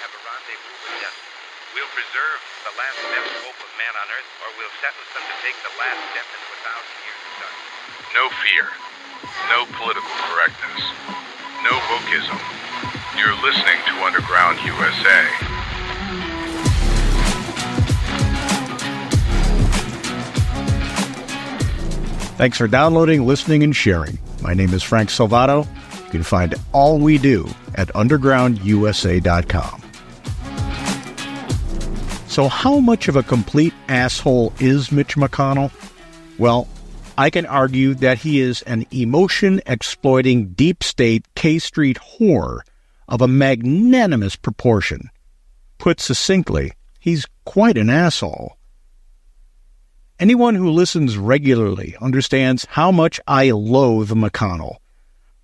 have a rendezvous with death. We'll preserve the last best hope of man on earth, or we'll sentence them to take the last step into 1,000 years of darkness. No fear. No political correctness. No wokeism. You're listening to Underground USA. Thanks for downloading, listening, and sharing. My name is Frank Salvato. You can find all we do at undergroundusa.com. So how much of a complete asshole is Mitch McConnell? Well, I can argue that he is an emotion-exploiting deep state K-Street whore of a magnanimous proportion. Put succinctly, he's quite an asshole. Anyone who listens regularly understands how much I loathe McConnell,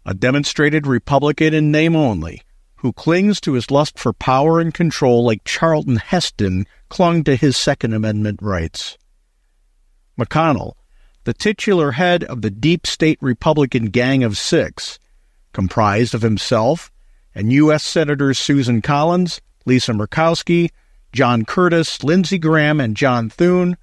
a demonstrated Republican in name only, who clings to his lust for power and control like Charleton Heston clung to his Second Amendment rights. McConnell, the titular head of the deep state Republican Gang of Six, comprised of himself and U.S. Senators Susan Collins, Lisa Murkowski, John Curtis, Lindsey Graham, and John Thune,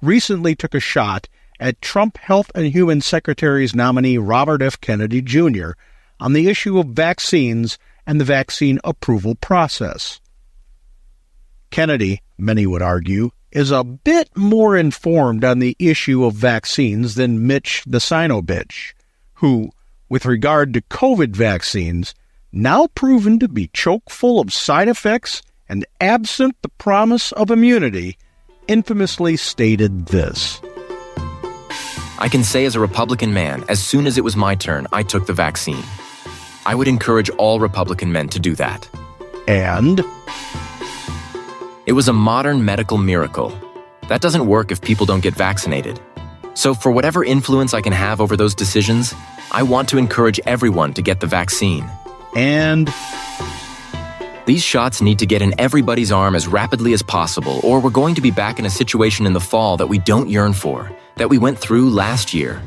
recently took a shot at Trump Health and Human Secretary's nominee Robert F. Kennedy Jr. on the issue of vaccines and the vaccine approval process. Kennedy, many would argue, is a bit more informed on the issue of vaccines than Mitch The Sino-Bitch, who, with regard to COVID vaccines, now proven to be chock full of side effects and absent the promise of immunity, infamously stated this. I can say as a Republican man, as soon as it was my turn, I took the vaccine. I would encourage all Republican men to do that. And? It was a modern medical miracle. That doesn't work if people don't get vaccinated. So for whatever influence I can have over those decisions, I want to encourage everyone to get the vaccine. And? These shots need to get in everybody's arm as rapidly as possible, or we're going to be back in a situation in the fall that we don't yearn for, that we went through last year.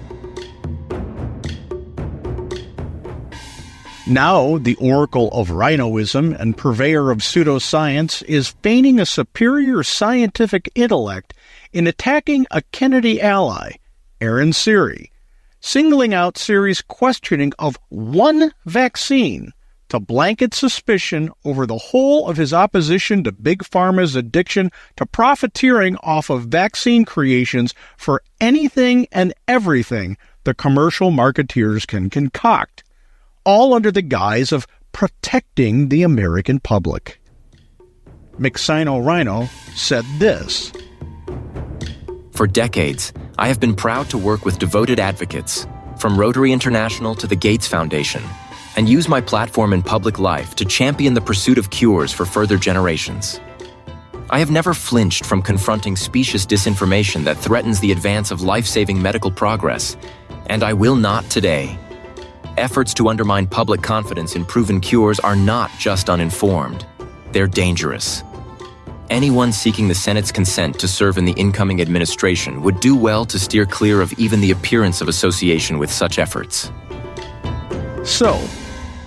Now, the oracle of rhinoism and purveyor of pseudoscience is feigning a superior scientific intellect in attacking a Kennedy ally, Aaron Siri, singling out Siri's questioning of one vaccine to blanket suspicion over the whole of his opposition to Big Pharma's addiction to profiteering off of vaccine creations for anything and everything the commercial marketeers can concoct, all under the guise of protecting the American public. McSino Rhino said this. For decades, I have been proud to work with devoted advocates, from Rotary International to the Gates Foundation, and use my platform in public life to champion the pursuit of cures for further generations. I have never flinched from confronting specious disinformation that threatens the advance of life-saving medical progress, and I will not today. Efforts to undermine public confidence in proven cures are not just uninformed. They're dangerous. Anyone seeking the Senate's consent to serve in the incoming administration would do well to steer clear of even the appearance of association with such efforts. So,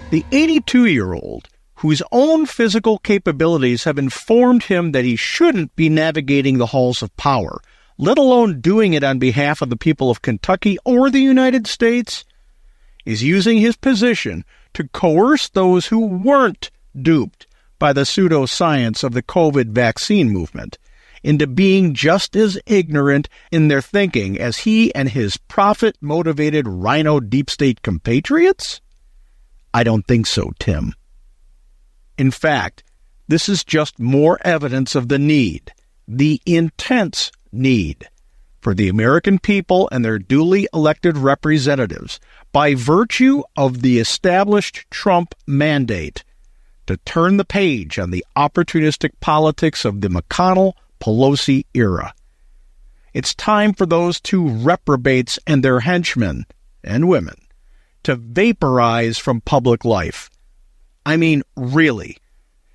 the 82-year-old, whose own physical capabilities have informed him that he shouldn't be navigating the halls of power, let alone doing it on behalf of the people of Kentucky or the United States, is using his position to coerce those who weren't duped by the pseudoscience of the COVID vaccine movement into being just as ignorant in their thinking as he and his profit-motivated rhino deep state compatriots? I don't think so, Tim. In fact, this is just more evidence of the need, the intense need, for the American people and their duly elected representatives, by virtue of the established Trump mandate, to turn the page on the opportunistic politics of the McConnell-Pelosi era. It's time for those two reprobates and their henchmen and women to vaporize from public life. I mean, really,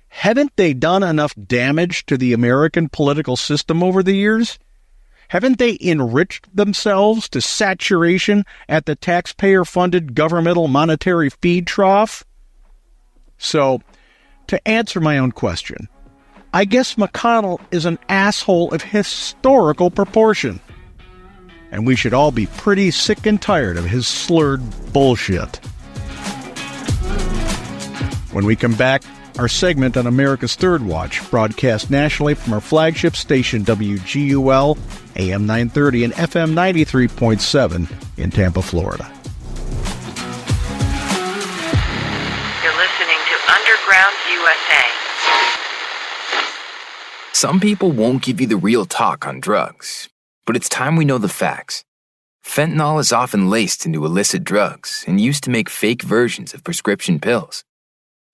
haven't they done enough damage to the American political system over the years? Haven't they enriched themselves to saturation at the taxpayer-funded governmental monetary feed trough? So, to answer my own question, I guess McConnell is an asshole of historical proportion. And we should all be pretty sick and tired of his slurred bullshit. When we come back, our segment on America's Third Watch, broadcast nationally from our flagship station WGUL, AM 930 and FM 93.7 in Tampa, Florida. You're listening to Underground USA. Some people won't give you the real talk on drugs, but it's time we know the facts. Fentanyl is often laced into illicit drugs and used to make fake versions of prescription pills.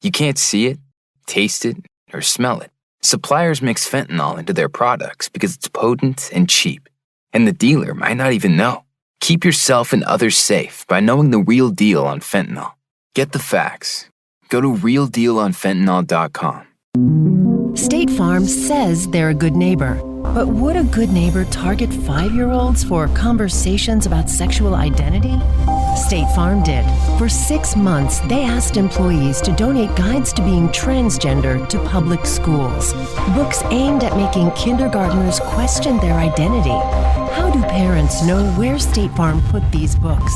You can't see it, taste it, or smell it. Suppliers mix fentanyl into their products because it's potent and cheap, and the dealer might not even know. Keep yourself and others safe by knowing the real deal on fentanyl. Get the facts. Go to realdealonfentanyl.com. State Farm says they're a good neighbor. But would a good neighbor target 5-year-olds for conversations about sexual identity? State Farm did. For 6 months, they asked employees to donate guides to being transgender to public schools. Books aimed at making kindergartners question their identity. How do parents know where State Farm put these books?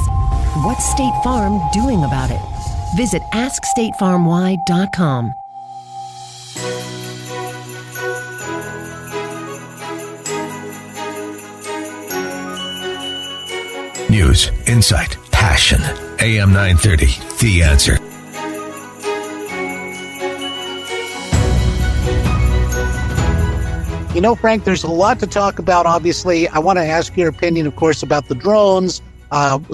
What's State Farm doing about it? Visit AskStateFarmWhy.com. News, insight, passion. AM 930, The Answer. You know, Frank, there's a lot to talk about, obviously. I want to ask your opinion, of course, about the drones.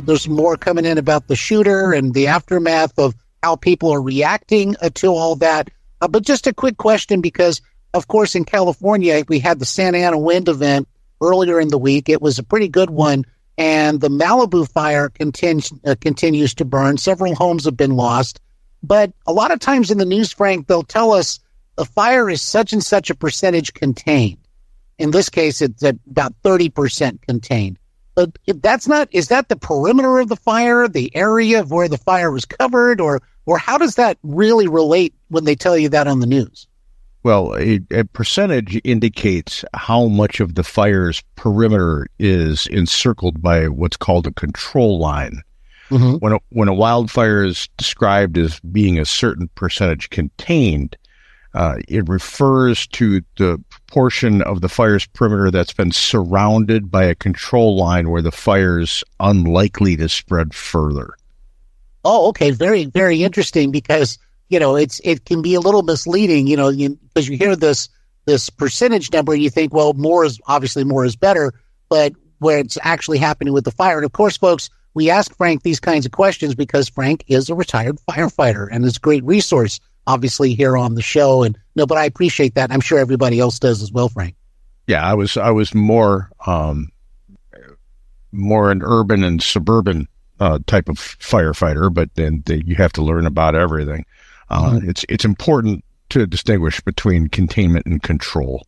There's more coming in about the shooter and the aftermath of how people are reacting to all that. But just a quick question, because, of course, in California, we had the Santa Ana wind event earlier in the week. It was a pretty good one. And the Malibu fire continues to burn. Several homes have been lost. But a lot of times in the news, Frank, they'll tell us the fire is such and such a percentage contained. In this case, it's at about 30% contained. But is that the perimeter of the fire, the area of where the fire was covered, or how does that really relate when they tell you that on the news? Well, a percentage indicates how much of the fire's perimeter is encircled by what's called a control line. Mm-hmm. When a wildfire is described as being a certain percentage contained, it refers to the portion of the fire's perimeter that's been surrounded by a control line where the fire's unlikely to spread further. Oh, okay. Very, very interesting, because you know, it can be a little misleading, you know, because you hear this percentage number and you think, well, more is better, but where it's actually happening with the fire. And of course, folks, we ask Frank these kinds of questions because Frank is a retired firefighter and is a great resource, obviously, here on the show. And no, but I appreciate that. I'm sure everybody else does as well, Frank. Yeah, I was more an urban and suburban type of firefighter, but then you have to learn about everything. It's important to distinguish between containment and control.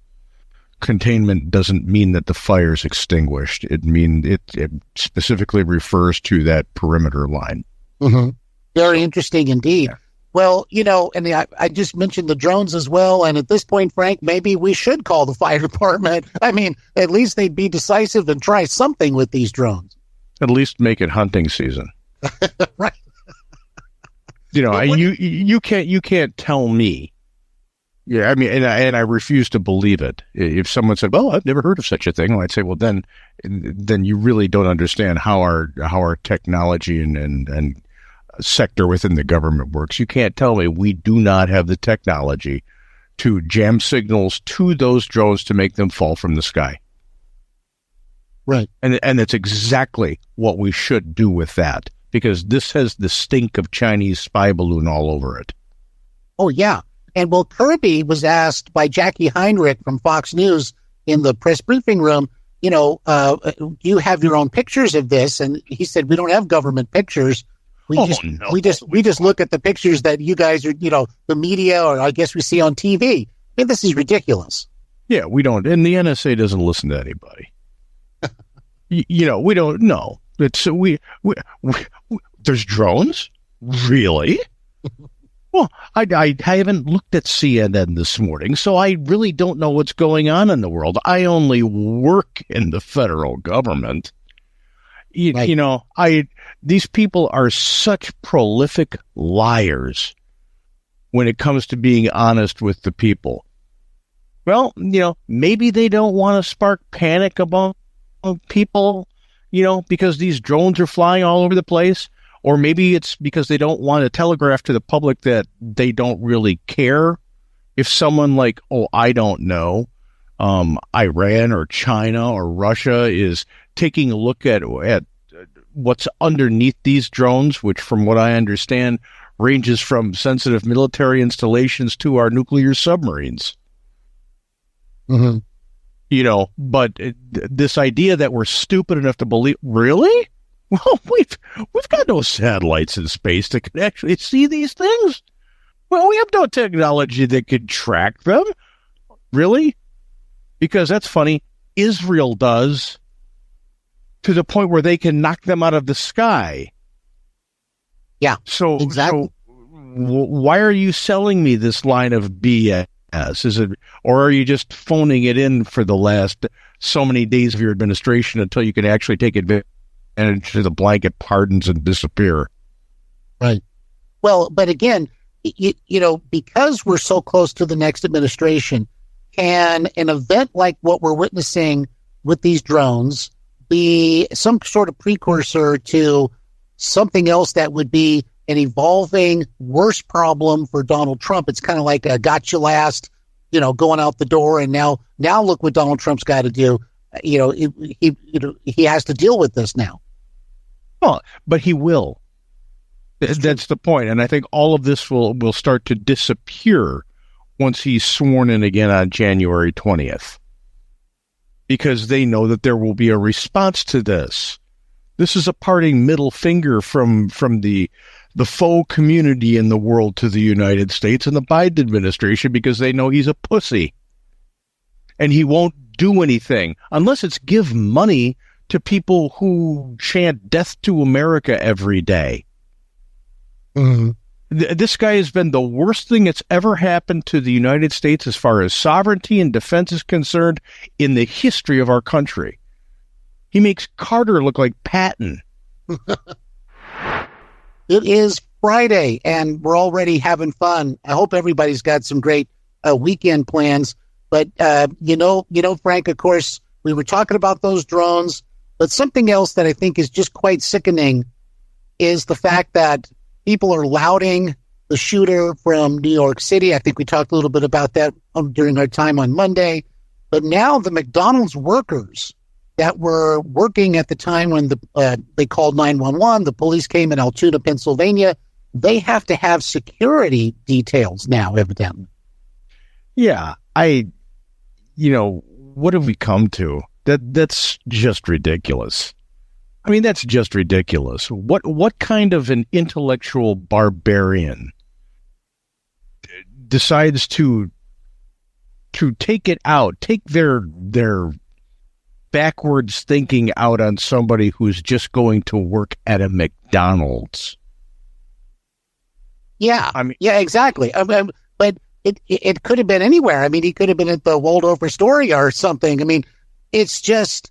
Containment doesn't mean that the fire is extinguished. It specifically refers to that perimeter line. Mm-hmm. Very interesting indeed. Yeah. Well, you know, and I just mentioned the drones as well. And at this point, Frank, maybe we should call the fire department. I mean, at least they'd be decisive and try something with these drones. At least make it hunting season. Right. You know, you can't tell me. Yeah, I mean, and I refuse to believe it. If someone said, "Well, I've never heard of such a thing," well, I'd say, "Well, then you really don't understand how our technology and sector within the government works. You can't tell me we do not have the technology to jam signals to those drones to make them fall from the sky." Right, and that's exactly what we should do with that, because this has the stink of Chinese spy balloon all over it. Oh, yeah. And well, Kirby was asked by Jackie Heinrich from Fox News in the press briefing room, you know, you have your own pictures of this. And he said, we don't have government pictures. We just look at the pictures that you guys are, you know, the media, or I guess we see on TV. I mean, this is ridiculous. Yeah, we don't. And the NSA doesn't listen to anybody. You know, we don't know. It's we there's drones? Really? Well, I haven't looked at CNN this morning, so I really don't know what's going on in the world. I only work in the federal government. Right. You know, these people are such prolific liars when it comes to being honest with the people. Well, you know, maybe they don't want to spark panic among people, you know, because these drones are flying all over the place. Or maybe it's because they don't want to telegraph to the public that they don't really care. If someone like, I don't know, Iran or China or Russia is taking a look at what's underneath these drones, which from what I understand ranges from sensitive military installations to our nuclear submarines. Mm-hmm. You know, but this idea that we're stupid enough to believe, really? Well, we've got no satellites in space that can actually see these things. Well, we have no technology that could track them. Really? Because that's funny. Israel does, to the point where they can knock them out of the sky. Yeah, So, exactly. Why are you selling me this line of BS? Is it, or are you just phoning it in for the last so many days of your administration until you can actually take advantage of the blanket pardons and disappear? Right. Well, but again, you know, because we're so close to the next administration, can an event like what we're witnessing with these drones be some sort of precursor to something else that would be an evolving worse problem for Donald Trump? It's kind of like a got you last, you know, going out the door, and now look what Donald Trump's got to do. You know, he has to deal with this now. Well, but he will. That's the point. And I think all of this will start to disappear once he's sworn in again on January 20th. Because they know that there will be a response to this. This is a parting middle finger from the faux community in the world to the United States and the Biden administration, because they know he's a pussy. And he won't do anything unless it's give money to people who chant death to America every day. Mm-hmm. This guy has been the worst thing that's ever happened to the United States as far as sovereignty and defense is concerned in the history of our country. He makes Carter look like Patton. It is Friday, and we're already having fun. I hope everybody's got some great weekend plans. But, you know, Frank, of course, we were talking about those drones. But something else that I think is just quite sickening is the fact that people are lauding the shooter from New York City. I think we talked a little bit about that during our time on Monday. But now the McDonald's workers that were working at the time when they called 911, the police came in Altoona, Pennsylvania, they have to have security details now, evidently. Yeah, what have we come to? That's just ridiculous. I mean, that's just ridiculous. What kind of an intellectual barbarian decides to take it out, take their backwards thinking out on somebody who's just going to work at a McDonald's? Yeah, yeah, exactly. But it could have been anywhere. I mean, he could have been at the Waldorf Astoria or something. I mean, it's just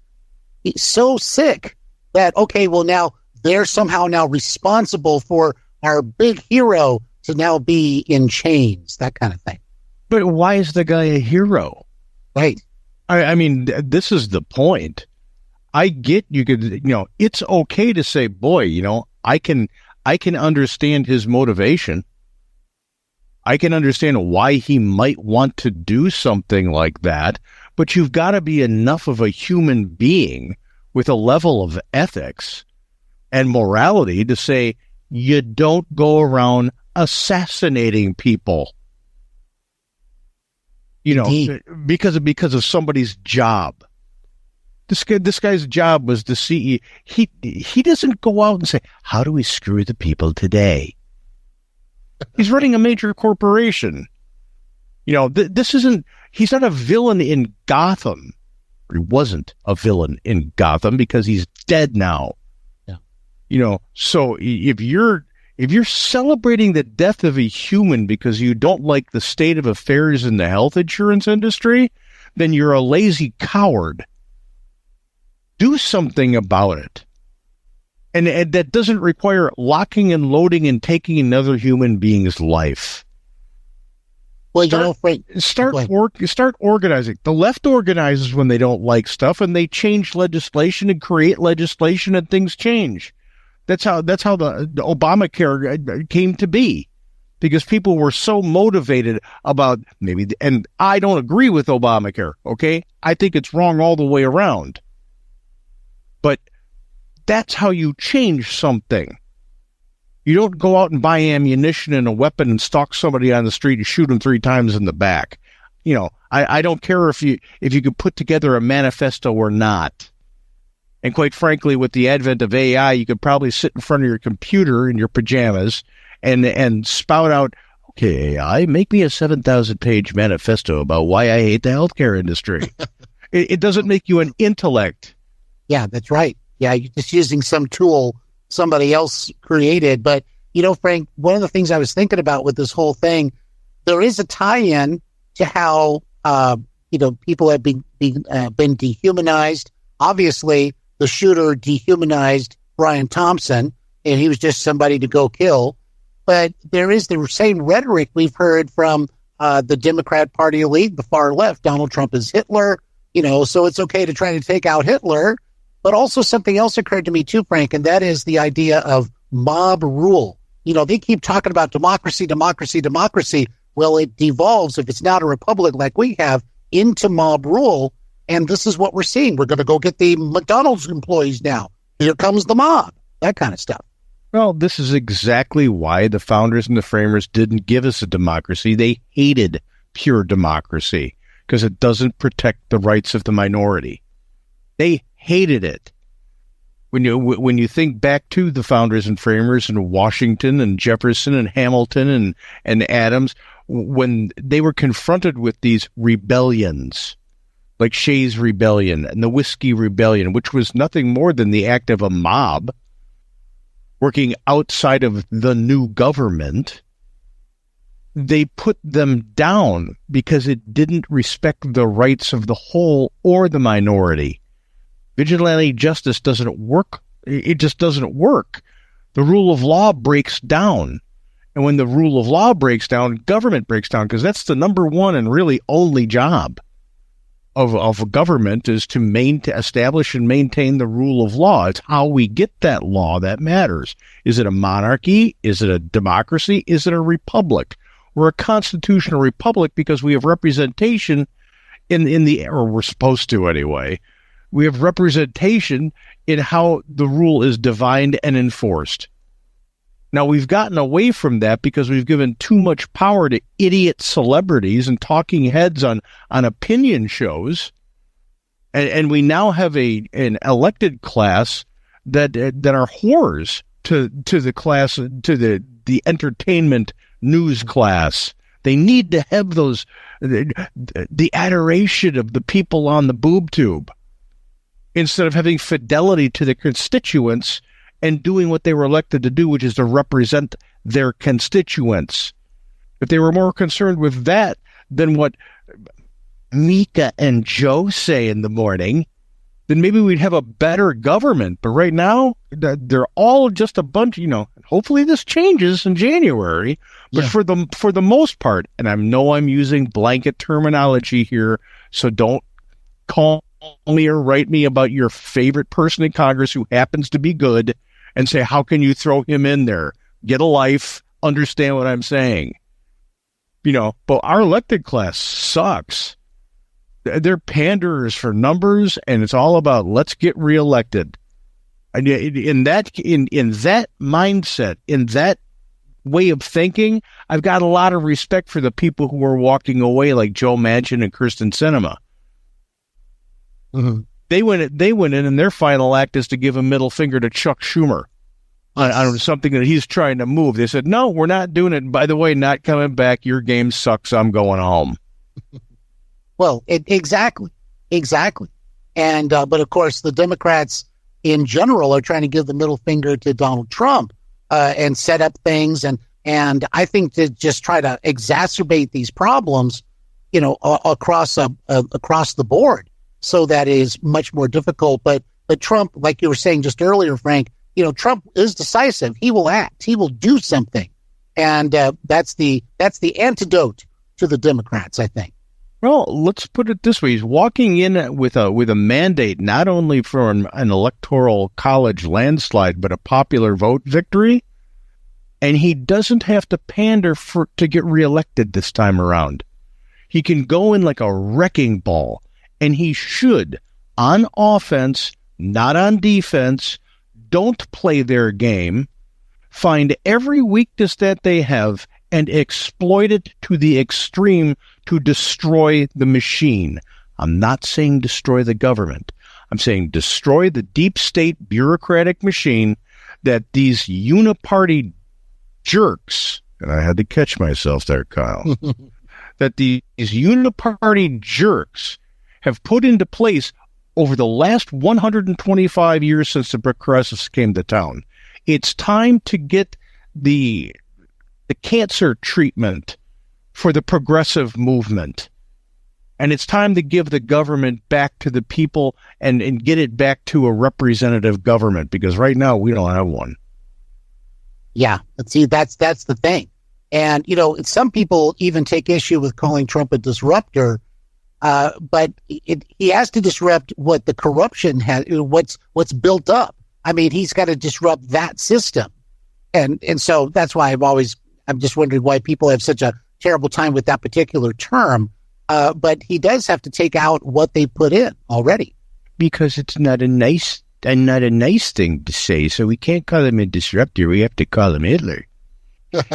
so sick that, okay, well, now they're somehow now responsible for our big hero to now be in chains, that kind of thing. But why is the guy a hero? Right. I mean, this is the point. I get you could, it's okay to say, boy, I can understand his motivation. I can understand why he might want to do something like that, but you've got to be enough of a human being with a level of ethics and morality to say you don't go around assassinating people. Because of somebody's job. This guy's job was to see. He doesn't go out and say, how do we screw the people today? He's running a major corporation. This isn't. He's not a villain in Gotham. He wasn't a villain in Gotham because he's dead now. Yeah. So if you're If you're celebrating the death of a human because you don't like the state of affairs in the health insurance industry, then you're a lazy coward. Do something about it. And that doesn't require locking and loading and taking another human being's life. Well, Start organizing. The left organizes when they don't like stuff, and they change legislation and create legislation, and things change. That's how the Obamacare came to be, because people were so motivated about and I don't agree with Obamacare. Okay, I think it's wrong all the way around. But that's how you change something. You don't go out and buy ammunition and a weapon and stalk somebody on the street and shoot them 3 times in the back. I don't care if you could put together a manifesto or not. And quite frankly, with the advent of AI, you could probably sit in front of your computer in your pajamas and spout out, okay, AI, make me a 7,000-page manifesto about why I hate the healthcare industry. It doesn't make you an intellect. Yeah, that's right. Yeah, you're just using some tool somebody else created. But, Frank, one of the things I was thinking about with this whole thing, there is a tie-in to how, people have been dehumanized. Obviously, the shooter dehumanized Brian Thompson, and he was just somebody to go kill. But there is the same rhetoric we've heard from the Democrat Party elite, the far left. Donald Trump is Hitler, so it's okay to try to take out Hitler. But also something else occurred to me too, Frank, and that is the idea of mob rule. They keep talking about democracy. Well, it devolves, if it's not a republic like we have, into mob rule. And this is what we're seeing. We're going to go get the McDonald's employees now. Here comes the mob, that kind of stuff. Well, this is exactly why the founders and the framers didn't give us a democracy. They hated pure democracy because it doesn't protect the rights of the minority. They hated it. When you think back to the founders and framers in Washington and Jefferson and Hamilton and Adams, when they were confronted with these rebellions, like Shays' Rebellion and the Whiskey Rebellion, which was nothing more than the act of a mob working outside of the new government, they put them down because it didn't respect the rights of the whole or the minority. Vigilante justice doesn't work. It just doesn't work. The rule of law breaks down. And when the rule of law breaks down, government breaks down, because that's the number one and really only job of a government, is to establish and maintain the rule of law. It's how we get that law that matters. Is it a monarchy? Is it a democracy? Is it a republic? We're a constitutional republic because we have representation or we're supposed to anyway. We have representation in how the rule is divined and enforced. Now, we've gotten away from that because we've given too much power to idiot celebrities and talking heads on opinion shows. And we now have an elected class that are whores to the class, to the entertainment news class. They need to have the adoration of the people on the boob tube, instead of having fidelity to the constituents and doing what they were elected to do, which is to represent their constituents. If they were more concerned with that than what Mika and Joe say in the morning, then maybe we'd have a better government. But right now, they're all just a bunch, hopefully this changes in January. But for the most part, and I know I'm using blanket terminology here, so don't call me or write me about your favorite person in Congress who happens to be good and say, how can you throw him in there? Get a life, understand what I'm saying. But our elected class sucks. They're panderers for numbers, and it's all about let's get reelected. And in that mindset, in that way of thinking, I've got a lot of respect for the people who are walking away, like Joe Manchin and Kyrsten Sinema. Mm-hmm. They went in, and their final act is to give a middle finger to Chuck Schumer on something that he's trying to move. They said, no, we're not doing it. And by the way, not coming back. Your game sucks. I'm going home. Well, exactly. And, but of course, the Democrats in general are trying to give the middle finger to Donald Trump. and set up things. And I think to just try to exacerbate these problems, across the board, so that is much more difficult. But Trump, like you were saying just earlier, Frank, Trump is decisive. He will act. He will do something, and that's the antidote to the Democrats, I think. Well, let's put it this way: he's walking in with a mandate, not only for an electoral college landslide, but a popular vote victory, and he doesn't have to pander to get reelected this time around. He can go in like a wrecking ball, and he should, on offense, not on defense. Don't play their game. Find every weakness that they have and exploit it to the extreme to destroy the machine. I'm not saying destroy the government. I'm saying destroy the deep state bureaucratic machine that these uniparty jerks, and I had to catch myself there, Kyle, that these uniparty jerks have put into place over the last 125 years since the progressives came to town. It's time to get the cancer treatment for the progressive movement. And it's time to give the government back to the people and get it back to a representative government, because right now we don't have one. Yeah, see, that's the thing. And, some people even take issue with calling Trump a disruptor, but he has to disrupt what the corruption has, what's built up. I mean, he's got to disrupt that system. And so that's why I'm just wondering why people have such a terrible time with that particular term. But he does have to take out what they put in already. Because it's not a nice thing to say, so we can't call him a disruptor. We have to call him Hitler.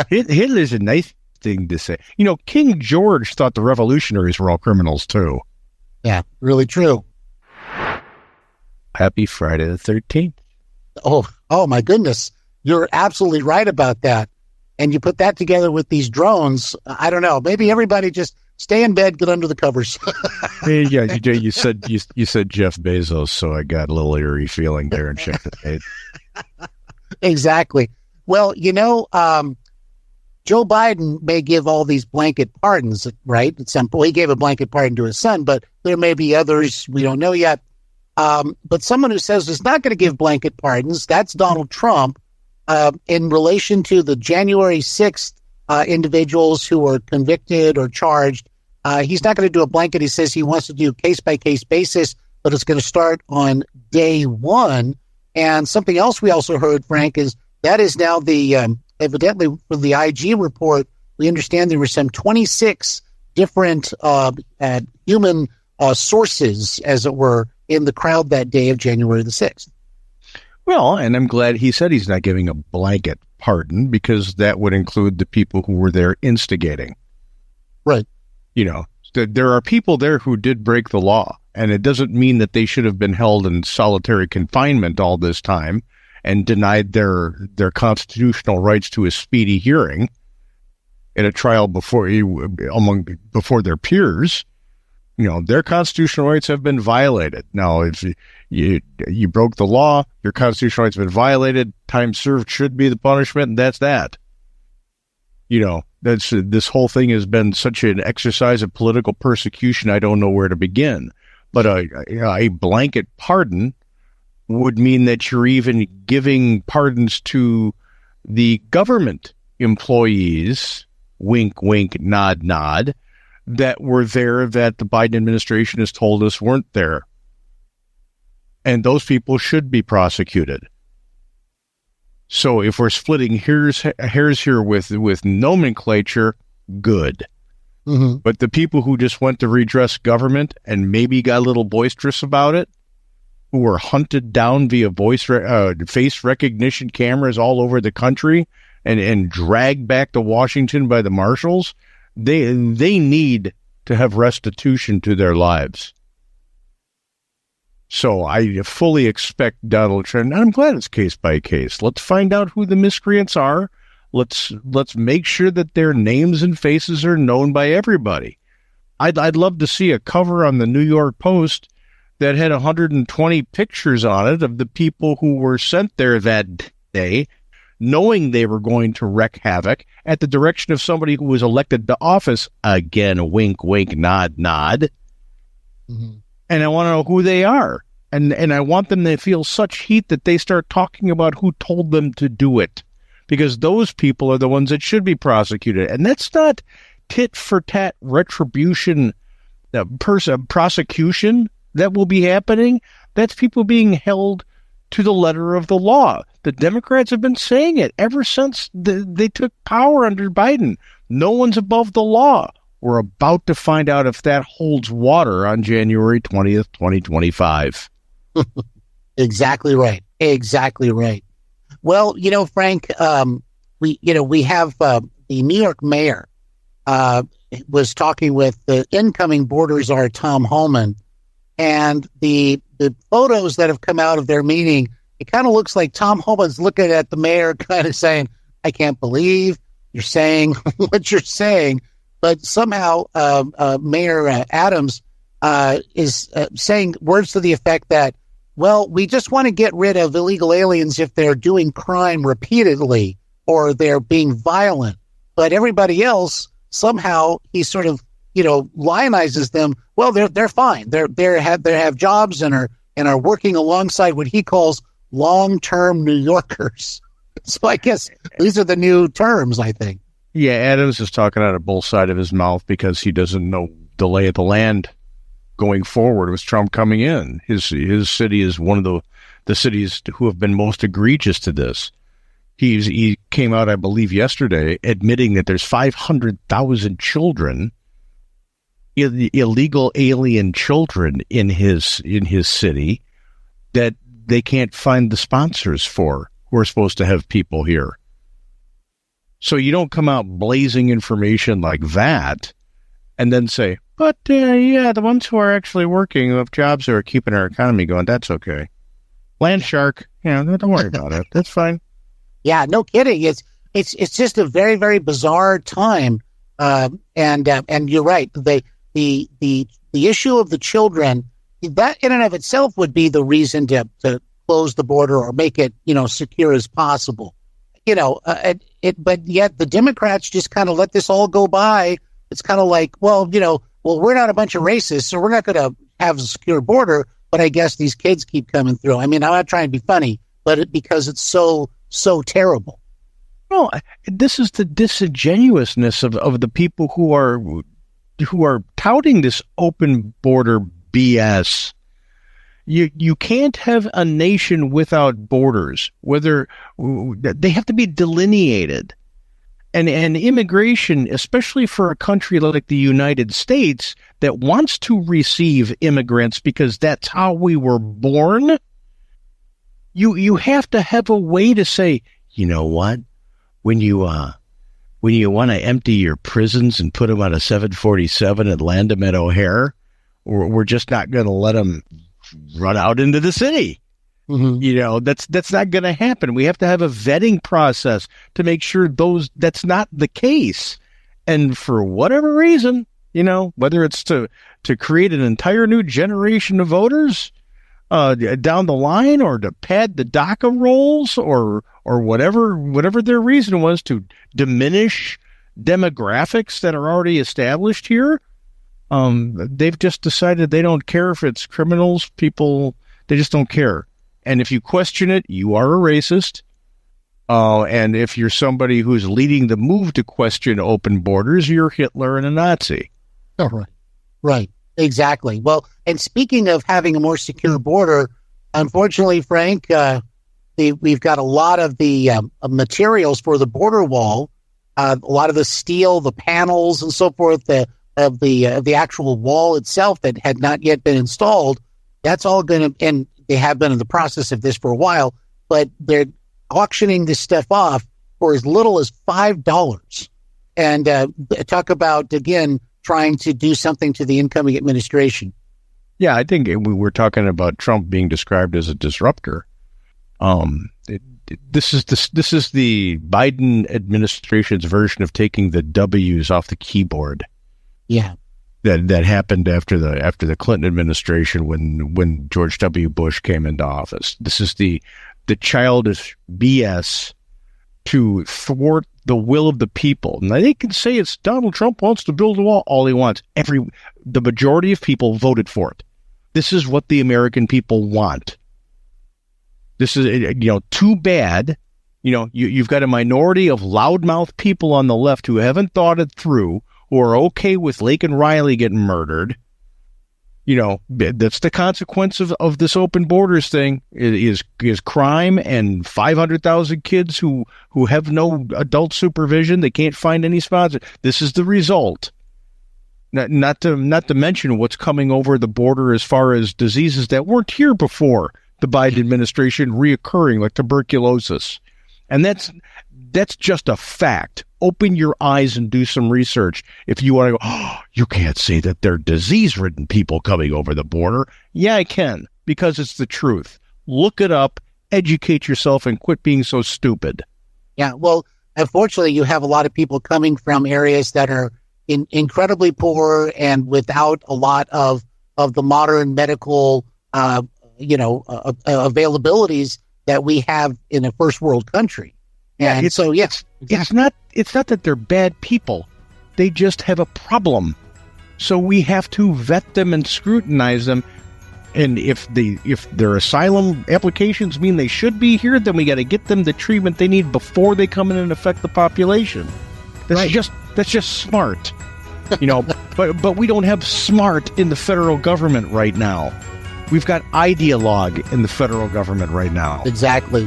Hitler's a nice thing to say. King George thought the revolutionaries were all criminals too. Yeah, really true. Happy Friday the 13th. Oh my goodness. You're absolutely right about that. And you put that together with these drones, I don't know, maybe everybody just stay in bed, get under the covers. Yeah, you said Jeff Bezos, so I got a little eerie feeling there and checked the date. Exactly. Well, Joe Biden may give all these blanket pardons, right? At some point, he gave a blanket pardon to his son, but there may be others we don't know yet. But someone who says is not going to give blanket pardons, that's Donald Trump, in relation to the January 6th individuals who were convicted or charged. He's not going to do a blanket. He says he wants to do case-by-case basis, but it's going to start on day one. And something else we also heard, Frank, is that is now the evidently for the IG report, we understand there were some 26 different human sources, as it were, in the crowd that day of January the 6th. Well, and I'm glad he said he's not giving a blanket pardon, because that would include the people who were there instigating. Right. There are people there who did break the law, and it doesn't mean that they should have been held in solitary confinement all this time and denied their constitutional rights to a speedy hearing in a trial before their peers. Their constitutional rights have been violated. Now, if you broke the law, your constitutional rights have been violated, time served should be the punishment, and that's that. This whole thing has been such an exercise of political persecution, I don't know where to begin. But a blanket pardon would mean that you're even giving pardons to the government employees, wink, wink, nod, nod, that were there that the Biden administration has told us weren't there. And those people should be prosecuted. So if we're splitting hairs here with nomenclature, good. Mm-hmm. But the people who just went to redress government and maybe got a little boisterous about it, who were hunted down via face recognition cameras all over the country and dragged back to Washington by the marshals, they need to have restitution to their lives. So I fully expect Donald Trump, and I'm glad it's case by case. Let's find out who the miscreants are. Let's make sure that their names and faces are known by everybody. I'd love to see a cover on the New York Post that had 120 pictures on it of the people who were sent there that day, knowing they were going to wreak havoc at the direction of somebody who was elected to office. Again, wink, wink, nod, nod. Mm-hmm. And I want to know who they are. And I want them to feel such heat that they start talking about who told them to do it. Because those people are the ones that should be prosecuted. And that's not tit-for-tat retribution, prosecution that will be happening. That's people being held to the letter of the law. The Democrats have been saying it ever since they took power under Biden. No one's above the law. We're about to find out if that holds water on January 20th, 2025. Exactly right. Exactly right. Well, Frank, we have the New York mayor was talking with the incoming border czar, Tom Homan, and the photos that have come out of their meeting, it kind of looks like Tom Homan's looking at the mayor kind of saying, I can't believe you're saying what you're saying. But somehow Mayor Adams is saying words to the effect that, well, we just want to get rid of illegal aliens if they're doing crime repeatedly or they're being violent. But everybody else, somehow he sort of, lionizes them. Well, they're fine. They have jobs and are working alongside what he calls long-term New Yorkers. So I guess these are the new terms, I think. Yeah, Adams is talking out of both sides of his mouth because he doesn't know the lay of the land going forward with Trump coming in. His city is one of the cities who have been most egregious to this. He came out, I believe, yesterday admitting that there's 500,000 children, illegal alien children in his city that they can't find the sponsors for who are supposed to have people here. So you don't come out blazing information like that and then say, but the ones who are actually working, who have jobs who are keeping our economy going, that's okay. Land shark, don't worry about it. That's fine. Yeah, no kidding. It's just a very, very bizarre time. And you're right. The issue of the children, that in and of itself would be the reason to close the border or make it, secure as possible. But yet the Democrats just kind of let this all go by. It's kind of like, well, we're not a bunch of racists, so we're not going to have a secure border. But I guess these kids keep coming through. I mean, I'm not trying to be funny, but because it's so terrible. No, this is the disingenuousness of the people who are touting this open border BS. You can't have a nation without borders, whether they have to be delineated. And immigration, especially for a country like the United States that wants to receive immigrants because that's how we were born, you have to have a way to say, you know what, when you want to empty your prisons and put them on a 747 and land them at O'Hare, we're just not going to let them run out into the city. Mm-hmm. That's not going to happen. We have to have a vetting process to make sure that's not the case. And for whatever reason, whether it's to create an entire new generation of voters down the line, or to pad the DACA rolls, or whatever their reason was to diminish demographics that are already established here, they've just decided they don't care if it's criminals, people. They just don't care. And if you question it, you are a racist. And if you're somebody who's leading the move to question open borders, you're Hitler and a Nazi. Oh, right. Exactly. Well, and speaking of having a more secure border, unfortunately, Frank, we've got a lot of the materials for the border wall, a lot of the steel, the panels, and so forth, of the actual wall itself that had not yet been installed. That's all going to, and they have been in the process of this for a while, but they're auctioning this stuff off for as little as $5. And talk about, again, trying to do something to the incoming administration. Yeah, I think we were talking about Trump being described as a disruptor. This is the Biden administration's version of taking the W's off the keyboard. Yeah. That happened after the Clinton administration when George W. Bush came into office. This is the childish BS to thwart the will of the people. Now, they can say it's Donald Trump wants to build a wall all he wants. The majority of people voted for it. This is what the American people want. This is, too bad. You've got a minority of loudmouth people on the left who haven't thought it through, who are okay with Lake and Riley getting murdered. That's the consequence of this open borders thing is crime and 500,000 kids who have no adult supervision. They can't find any sponsors. This is the result. Not to mention what's coming over the border as far as diseases that weren't here before the Biden administration reoccurring, like tuberculosis. And that's just a fact. Open your eyes and do some research. If you want to go, you can't say that they're disease-ridden people coming over the border. Yeah, I can, because it's the truth. Look it up, educate yourself, and quit being so stupid. Yeah, well, unfortunately, you have a lot of people coming from areas that are incredibly poor and without a lot of the modern medical, availabilities that we have in a first world country. And it's not that they're bad people. They just have a problem. So we have to vet them and scrutinize them. And if their asylum applications mean they should be here, then we got to get them the treatment they need before they come in and affect the population. That's just smart. But we don't have smart in the federal government right now. We've got ideologue in the federal government right now. Exactly.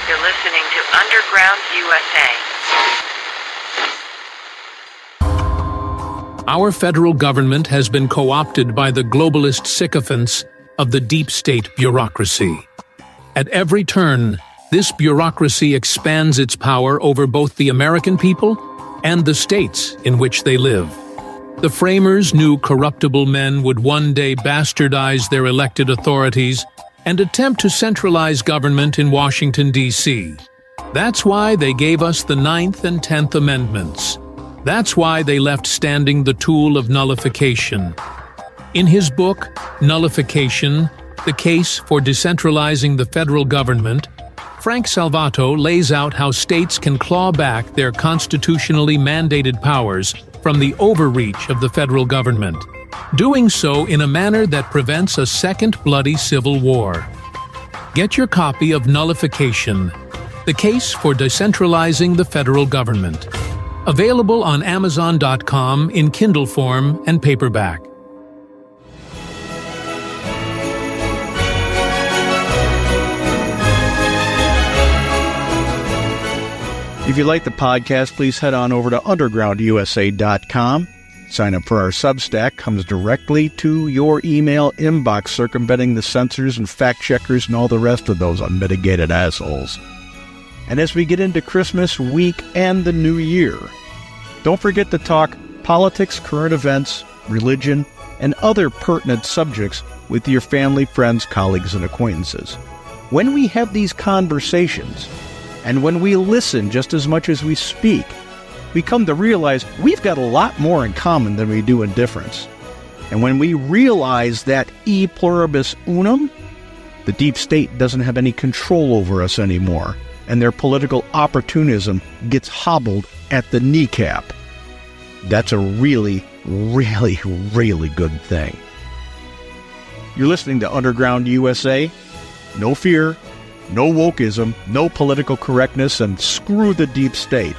You're listening to Underground USA. Our federal government has been co-opted by the globalist sycophants of the deep state bureaucracy. At every turn, this bureaucracy expands its power over both the American people and the states in which they live. The framers knew corruptible men would one day bastardize their elected authorities and attempt to centralize government in Washington, D.C. That's why they gave us the 9th and 10th Amendments. That's why they left standing the tool of nullification. In his book, Nullification, The Case for Decentralizing the Federal Government, Frank Salvato lays out how states can claw back their constitutionally mandated powers from the overreach of the federal government, doing so in a manner that prevents a second bloody civil war. Get your copy of Nullification, The Case for Decentralizing the Federal Government. Available on Amazon.com in Kindle form and paperback. If you like the podcast, please head on over to undergroundusa.com. Sign up for our Substack. Comes directly to your email inbox, circumventing the censors and fact-checkers and all the rest of those unmitigated assholes. And as we get into Christmas week and the new year, don't forget to talk politics, current events, religion, and other pertinent subjects with your family, friends, colleagues, and acquaintances. When we have these conversations, and when we listen just as much as we speak, we come to realize we've got a lot more in common than we do in difference. And when we realize that e pluribus unum, the deep state doesn't have any control over us anymore, and their political opportunism gets hobbled at the kneecap. That's a really, really, really good thing. You're listening to Underground USA. No fear, no wokeism, no political correctness, and screw the deep state.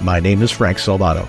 My name is Frank Salvato.